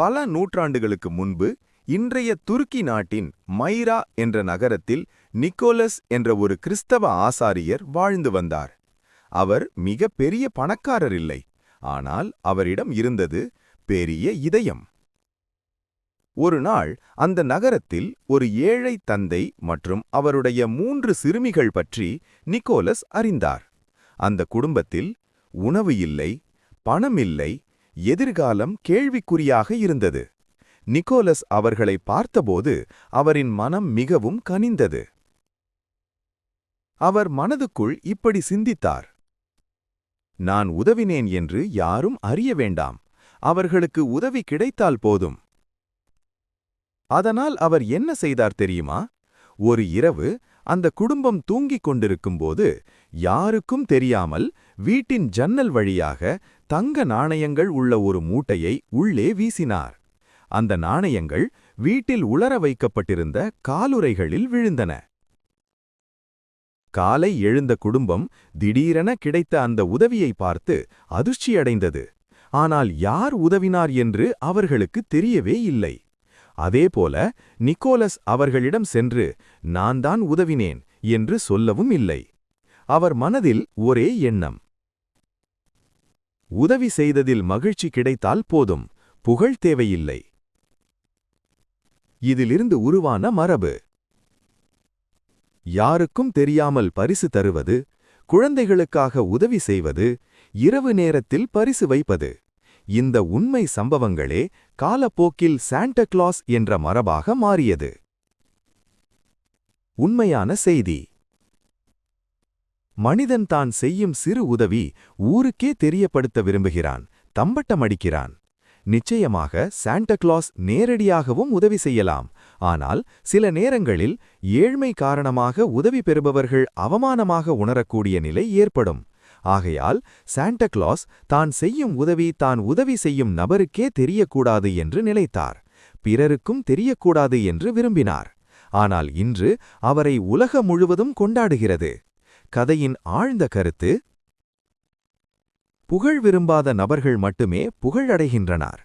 பல நூற்றாண்டுகளுக்கு முன்பு இன்றைய துருக்கி நாட்டின் மைரா என்ற நகரத்தில் நிக்கோலஸ் என்ற ஒரு கிறிஸ்தவ ஆசாரியர் வாழ்ந்து வந்தார். அவர் மிக பெரிய பணக்காரர் இல்லை, ஆனால் அவரிடம் இருந்தது பெரிய இதயம். ஒரு நாள் அந்த நகரத்தில் ஒரு ஏழை தந்தை மற்றும் அவருடைய 3 சிறுமிகள் பற்றி நிக்கோலஸ் அறிந்தார். அந்த குடும்பத்தில் உணவு இல்லை, பணம் இல்லை, எதிர்காலம் கேள்விக்குறியாக இருந்தது. நிக்கோலஸ் அவர்களை பார்த்தபோது அவரின் மனம் மிகவும் கனிந்தது. அவர் மனதுக்குள் இப்படி சிந்தித்தார்: நான் உதவினேன் என்று யாரும் அறிய வேண்டாம், அவர்களுக்கு உதவி கிடைத்தால் போதும். அதனால் அவர் என்ன செய்தார் தெரியுமா? ஒரு இரவு அந்த குடும்பம் தூங்கிக் கொண்டிருக்கும்போது யாருக்கும் தெரியாமல் வீட்டின் ஜன்னல் வழியாக தங்க நாணயங்கள் உள்ள ஒரு மூட்டையை உள்ளே வீசினார். அந்த நாணயங்கள் வீட்டில் உலர வைக்கப்பட்டிருந்த காலுறைகளில் விழுந்தன. காலை எழுந்த குடும்பம் திடீரென கிடைத்த அந்த உதவியை பார்த்து அதிர்ச்சியடைந்தது. ஆனால் யார் உதவினார் என்று அவர்களுக்கு தெரியவே இல்லை. அதேபோல நிக்கோலஸ் அவர்களிடம் சென்று நான் தான் உதவினேன் என்று சொல்லவும் இல்லை. அவர் மனதில் ஒரே எண்ணம்: உதவி செய்ததில் மகிழ்ச்சி கிடைத்தால் போதும், புகழ் தேவையில்லை. இதிலிருந்து உருவான மரபு: யாருக்கும் தெரியாமல் பரிசு தருவது, குழந்தைகளுக்காக உதவி செய்வது, இரவு நேரத்தில் பரிசு வைப்பது. இந்த உண்மை சம்பவங்களே காலப்போக்கில் சாண்டா கிளாஸ் என்ற மரபாக மாறியது. உண்மையான செய்தி: மனிதன் தான் செய்யும் சிறு உதவி ஊருக்கே தெரியப்படுத்த விரும்புகிறான், தம்பட்டமடிக்கிறான். நிச்சயமாக சாண்டா கிளாஸ் நேரடியாகவும் உதவி செய்யலாம், ஆனால் சில நேரங்களில் ஏழ்மை காரணமாக உதவி பெறுபவர்கள் அவமானமாக உணரக்கூடிய நிலை ஏற்படும். ஆகையால் சாண்டா கிளாஸ் தான் செய்யும் உதவி தான் உதவி செய்யும் நபருக்கே தெரியக்கூடாது என்று நினைத்தார், பிறருக்கும் தெரியக்கூடாது என்று விரும்பினார். ஆனால் இன்று அவரை உலகம் முழுவதும் கொண்டாடுகிறது. கதையின் ஆழ்ந்த கருத்து: புகழ் விரும்பாத நபர்கள் மட்டுமே புகழடைகின்றனர்.